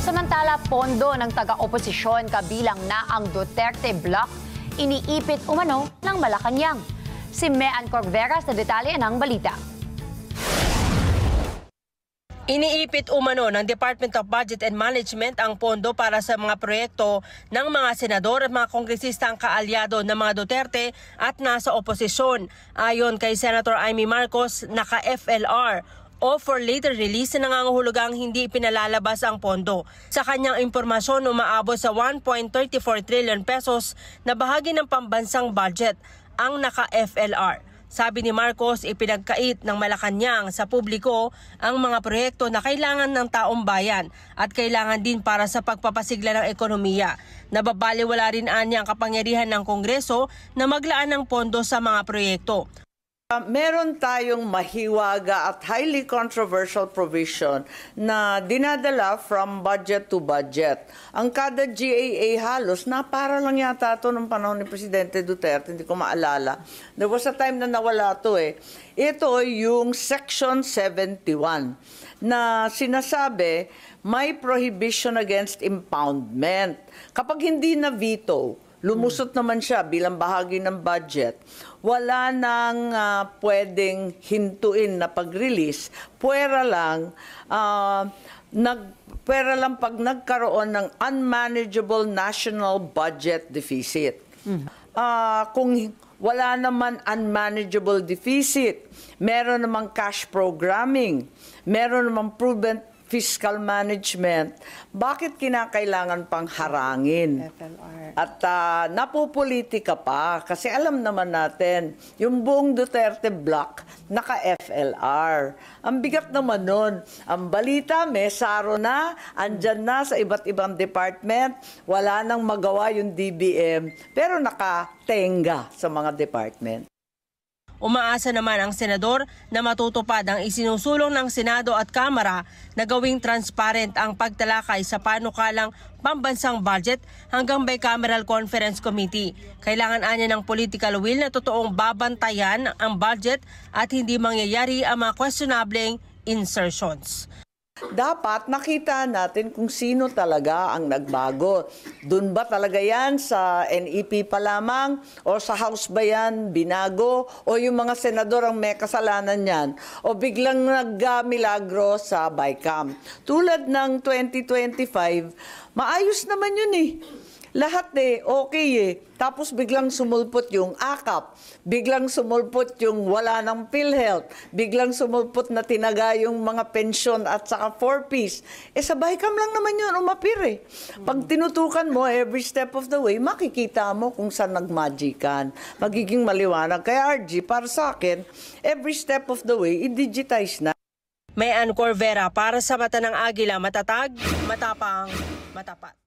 Samantala, pondo ng taga-oposisyon kabilang na ang Duterte Bloc, iniipit umano ng Malacanang. Si Mean Corveras na detalye ng balita. Iniipit umano ng Department of Budget and Management ang pondo para sa mga proyekto ng mga senador at mga kongresista ang kaalyado ng mga Duterte at nasa oposisyon. Ayon kay Senator Amy Marcos, naka-FLR o for later release na nangangahulugang hindi pinalalabas ang pondo. Sa kanyang impormasyon, umaabot sa 1.34 trillion pesos na bahagi ng pambansang budget ang naka-FLR. Sabi ni Marcos, ipinagkait ng Malacanang sa publiko ang mga proyekto na kailangan ng taong bayan at kailangan din para sa pagpapasigla ng ekonomiya. Nababaliwala rin niya ang kapangyarihan ng Kongreso na maglaan ng pondo sa mga proyekto. Meron tayong mahiwaga at highly controversial provision na dinadala from budget to budget. Ang kada GAA halos, na para lang yata ito nung panahon ni Presidente Duterte, hindi ko maalala. There was a time na nawala ito eh. Ito yung Section 71 na sinasabi may prohibition against impoundment. Kapag hindi na veto, lumusot naman siya bilang bahagi ng budget, wala nang pwedeng hintuin na pag-release, pwera lang pag nagkaroon ng unmanageable national budget deficit. Kung wala naman unmanageable deficit, meron namang cash programming, meron namang prudent fiscal management, bakit kinakailangan pang harangin? FLR. At napupolitika pa, kasi alam naman natin, yung buong Duterte Bloc, naka-FLR. Ang bigat naman nun. Ang balita, may saro na, andyan na sa iba't ibang department, wala nang magawa yung DBM, pero nakatenga sa mga department. Umaasa naman ang senador na matutupad ang isinusulong ng Senado at Kamara na gawing transparent ang pagtalakay sa panukalang pambansang budget hanggang bicameral conference committee. Kailangan anya ng political will na totoong babantayan ang budget at hindi mangyayari ang mga questionableng insertions. Dapat nakita natin kung sino talaga ang nagbago. Doon ba talaga yan sa NEP pa lamang? O sa House ba yan binago? O yung mga senador ang may kasalanan yan? O biglang nagmilagro sa BICAM? Tulad ng 2025, maayos naman yun eh. Lahat okay eh. Tapos biglang sumulpot yung AKAP, biglang sumulpot yung wala ng PhilHealth, biglang sumulpot na tinaga yung mga pensyon at saka 4Ps. Sa BICAM lang naman yun umapir eh. Pag tinutukan mo every step of the way, makikita mo kung saan nagmagikan. Magiging maliwanag. Kaya RG, para sa akin, every step of the way, i-digitize na. Mean Corveras para sa Mata ng Agila, matatag, matapang, matapat.